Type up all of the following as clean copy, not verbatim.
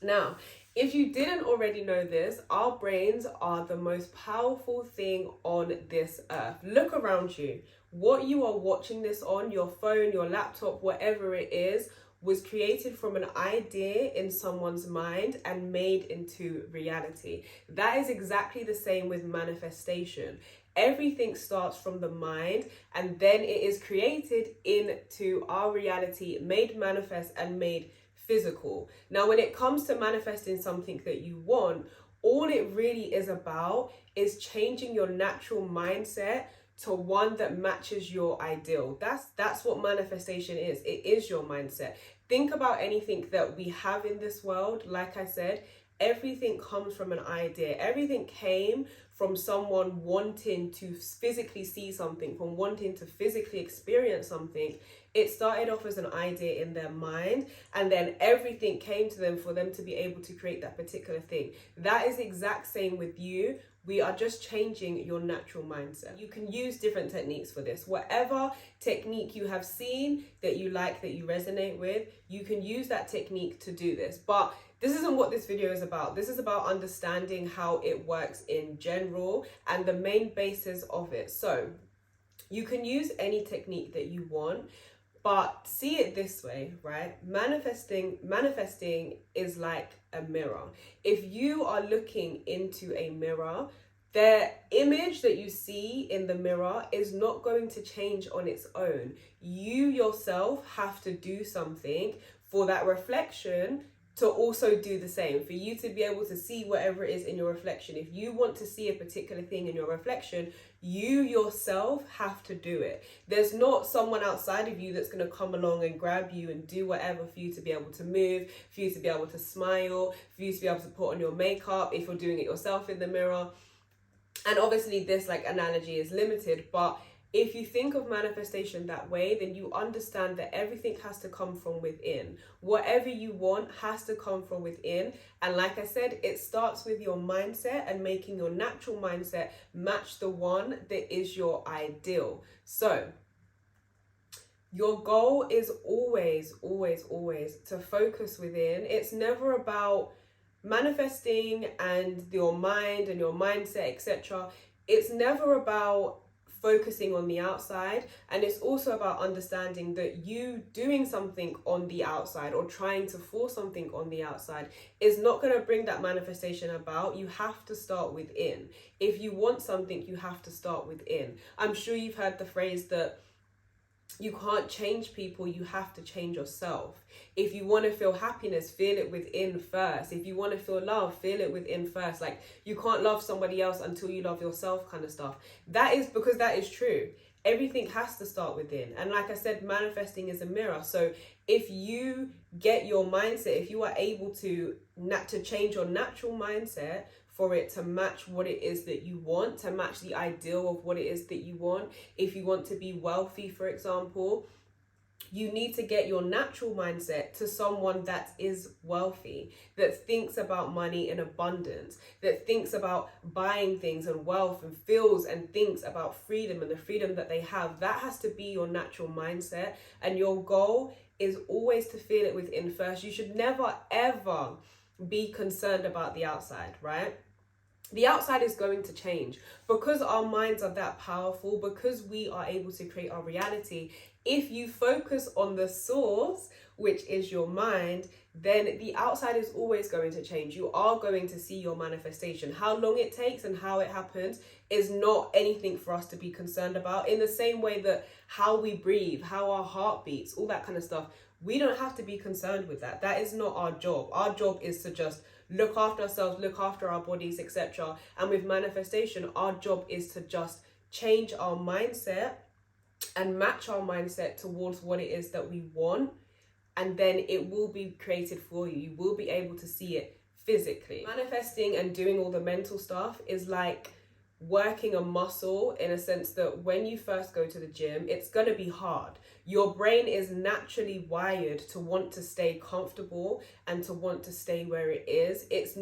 Now, if you didn't already know this, our brains are the most powerful thing on this earth. Look around you. What you are watching this on, your phone, your laptop, whatever it is, was created from an idea in someone's mind and made into reality. That is exactly the same with manifestation. Everything starts from the mind and then it is created into our reality, made manifest and made physical. Now, when it comes to manifesting something that you want, all it really is about is changing your natural mindset to one that matches your ideal. That's what manifestation is. It is your mindset. Think about anything that we have in this world. Like I said, everything comes from an idea. Everything came from someone wanting to physically see something, from wanting to physically experience something. It started off as an idea in their mind, and then everything came to them for them to be able to create that particular thing. That is the exact same with you. We are just changing your natural mindset. You can use different techniques for this. Whatever technique you have seen that you like, that you resonate with, you can use that technique to do this. But this isn't what this video is about. This is about understanding how it works in general and the main basis of it. So you can use any technique that you want, but see it this way, right? Manifesting is like a mirror. If you are looking into a mirror, the image that you see in the mirror is not going to change on its own. You yourself have to do something for that reflection to also do the same, for you to be able to see whatever it is in your reflection. If you want to see a particular thing in your reflection, you yourself have to do it. There's not someone outside of you that's going to come along and grab you and do whatever for you to be able to move, for you to be able to smile, for you to be able to put on your makeup if you're doing it yourself in the mirror. And obviously this analogy is limited, but if you think of manifestation that way, then you understand that everything has to come from within. Whatever you want has to come from within. And like I said, it starts with your mindset and making your natural mindset match the one that is your ideal. So your goal is always, always, always to focus within. It's never about manifesting and your mind and your mindset, etc. It's never about focusing on the outside, and it's also about understanding that you doing something on the outside or trying to force something on the outside is not going to bring that manifestation about. You have to start within. If you want something, you have to start within. I'm sure you've heard the phrase that you can't change people, you have to change yourself. If you want to feel happiness, feel it within first. If you want to feel love, feel it within first. Like, you can't love somebody else until you love yourself, kind of stuff. That is because that is true. Everything has to start within. And like I said, manifesting is a mirror. So if you get your mindset, if you are able to change your natural mindset for it to match what it is that you want, to match the ideal of what it is that you want. If you want to be wealthy, for example, you need to get your natural mindset to someone that is wealthy, that thinks about money in abundance, that thinks about buying things and wealth and feels and thinks about freedom and the freedom that they have. That has to be your natural mindset. And your goal is always to feel it within first. You should never, ever be concerned about the outside, right? The outside is going to change because our minds are that powerful, because we are able to create our reality. If you focus on the source, which is your mind, then the outside is always going to change. You are going to see your manifestation. How long it takes and how it happens is not anything for us to be concerned about. In the same way that how we breathe, how our heart beats, all that kind of stuff, we don't have to be concerned with that. That is not our job. Our job is to just look after ourselves, look after our bodies, etc. And with manifestation, our job is to just change our mindset and match our mindset towards what it is that we want. And then it will be created for you. You will be able to see it physically. Manifesting and doing all the mental stuff is like working a muscle, in a sense that when you first go to the gym, it's going to be hard. Your brain is naturally wired to want to stay comfortable and to want to stay where it is. It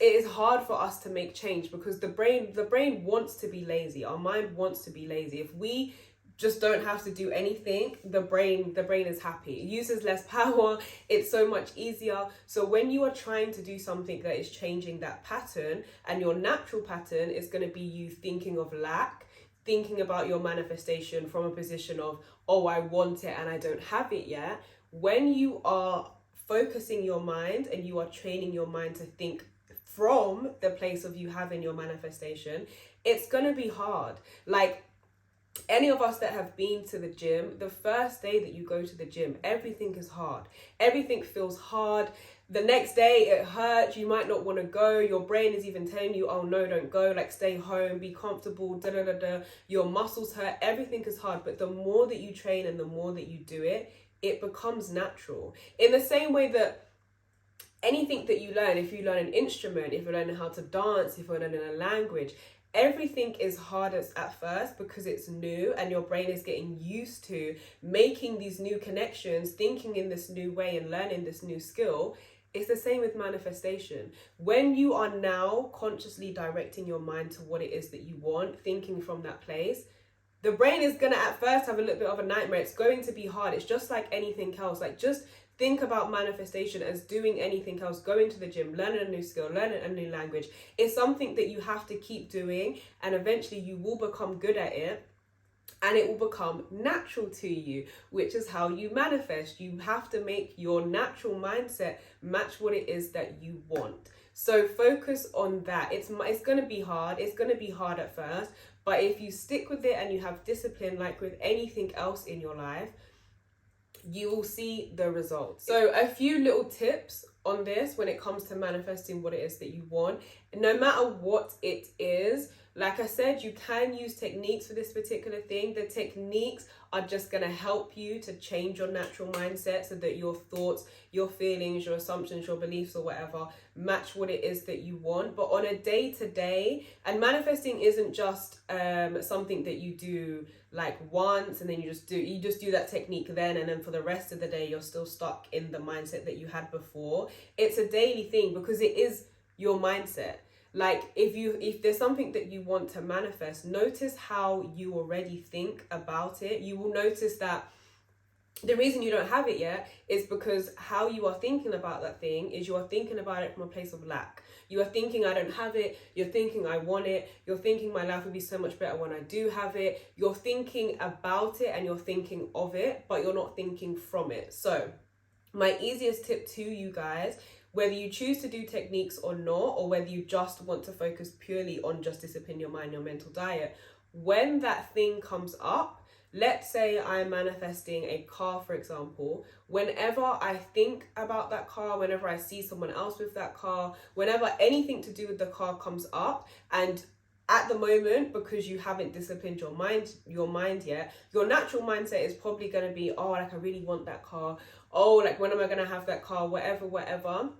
is hard for us to make change because the brain wants to be lazy. Our mind wants to be lazy. If we just don't have to do anything, the brain is happy. It uses less power. It's so much easier. So when you are trying to do something that is changing that pattern, and your natural pattern is going to be you thinking of lack, thinking about your manifestation from a position of, oh, I want it and I don't have it yet. When you are focusing your mind and you are training your mind to think from the place of you having your manifestation, it's going to be hard. Like, any of us that have been to the gym, the first day that you go to the gym, everything is hard. Everything feels hard. The next day it hurts. You might not want to go. Your brain is even telling you, oh no, don't go. Like, stay home, be comfortable, da da da da. Your muscles hurt. Everything is hard. But the more that you train and the more that you do it, it becomes natural. In the same way that anything that you learn, if you learn an instrument, if you're learning how to dance, if you're learning a language, everything is hardest at first because it's new and your brain is getting used to making these new connections, thinking in this new way and learning this new skill. It's the same with manifestation. When you are now consciously directing your mind to what it is that you want, thinking from that place, the brain is going to at first have a little bit of a nightmare. It's going to be hard. It's just like anything else. Like, just think about manifestation as doing anything else, going to the gym, learning a new skill, learning a new language. It's something that you have to keep doing, and eventually you will become good at it and it will become natural to you, which is how you manifest. You have to make your natural mindset match what it is that you want. So focus on that. It's going to be hard. It's going to be hard at first, but if you stick with it and you have discipline, like with anything else in your life, you will see the results. So a few little tips on this when it comes to manifesting what it is that you want. No matter what it is, like I said, you can use techniques for this particular thing. The techniques are just going to help you to change your natural mindset so that your thoughts, your feelings, your assumptions, your beliefs or whatever match what it is that you want. But on a day-to-day, and manifesting isn't just something that you do like once and then you just do that technique then, and then for the rest of the day you're still stuck in the mindset that you had before. It's a daily thing because it is your mindset. Like, if there's something that you want to manifest, notice how you already think about it. You will notice that the reason you don't have it yet is because how you are thinking about that thing is you are thinking about it from a place of lack. You are thinking, I don't have it. You're thinking, I want it. You're thinking, my life will be so much better when I do have it. You're thinking about it and you're thinking of it, but you're not thinking from it. So my easiest tip to you guys, whether you choose to do techniques or not, or whether you just want to focus purely on just discipline your mind, your mental diet, when that thing comes up, let's say I'm manifesting a car, for example, whenever I think about that car, whenever I see someone else with that car, whenever anything to do with the car comes up, and at the moment, because you haven't disciplined your mind yet, your natural mindset is probably going to be, oh, like I really want that car. Oh, like when am I going to have that car? Whatever.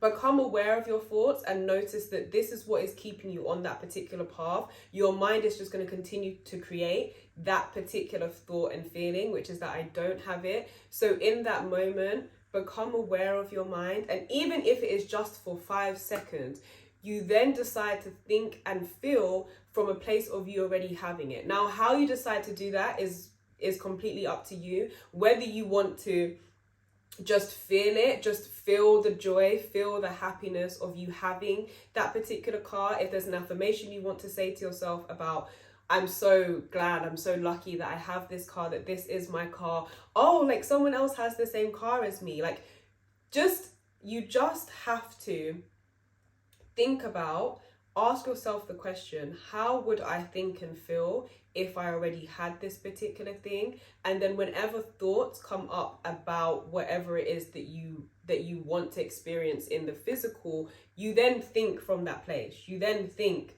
Become aware of your thoughts and notice that this is what is keeping you on that particular path. Your mind is just going to continue to create that particular thought and feeling, which is that I don't have it. So in that moment, become aware of your mind. And even if it is just for 5 seconds, you then decide to think and feel from a place of you already having it. Now, how you decide to do that is completely up to you. Whether you want to just feel it, just feel the joy, feel the happiness of you having that particular car. If there's an affirmation you want to say to yourself about, I'm so glad, I'm so lucky that I have this car, that this is my car. Oh, like someone else has the same car as me. Like, you just have to think about, ask yourself the question, how would I think and feel if I already had this particular thing? And then whenever thoughts come up about whatever it is that you want to experience in the physical, you then think from that place. You then think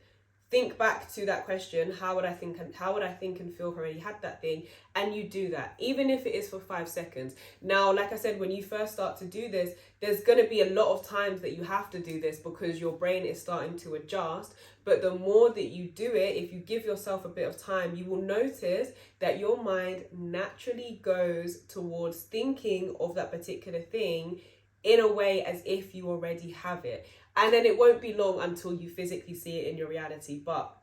back to that question, how would I think and feel if I already had that thing? And you do that, even if it is for 5 seconds. Now, like I said, when you first start to do this, there's going to be a lot of times that you have to do this because your brain is starting to adjust. But the more that you do it, if you give yourself a bit of time, you will notice that your mind naturally goes towards thinking of that particular thing in a way as if you already have it. And then it won't be long until you physically see it in your reality. But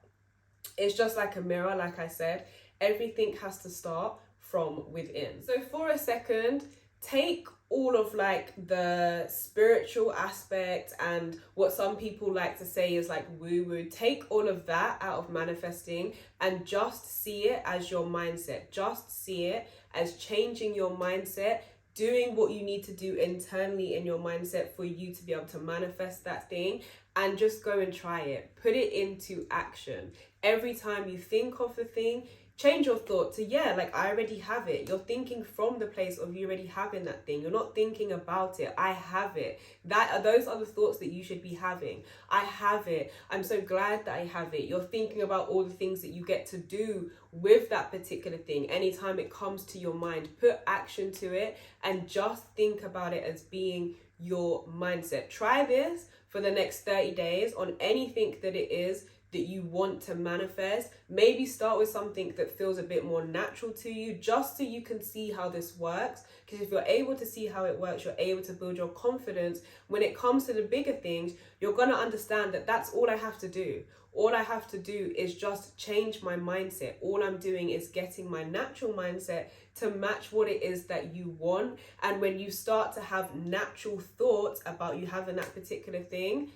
it's just like a mirror, like I said. Everything has to start from within. So for a second, take all of like the spiritual aspect and what some people like to say is like woo-woo, take all of that out of manifesting and just see it as your mindset. Just see it as changing your mindset, doing what you need to do internally in your mindset for you to be able to manifest that thing, and just go and try it. Put it into action. Every time you think of the thing, change your thought to, yeah, like I already have it. You're thinking from the place of you already having that thing. You're not thinking about it. I have it. Those are the thoughts that you should be having. I have it. I'm so glad that I have it. You're thinking about all the things that you get to do with that particular thing. Anytime it comes to your mind, put action to it and just think about it as being your mindset. Try this for the next 30 days on anything that it is that you want to manifest. Maybe start with something that feels a bit more natural to you, just so you can see how this works. Because if you're able to see how it works, you're able to build your confidence. When it comes to the bigger things, you're going to understand that that's all I have to do. All I have to do is just change my mindset. All I'm doing is getting my natural mindset to match what it is that you want. And when you start to have natural thoughts about you having that particular thing,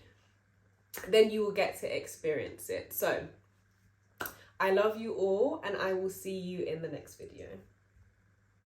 then you will get to experience it. So I love you all, and I will see you in the next video.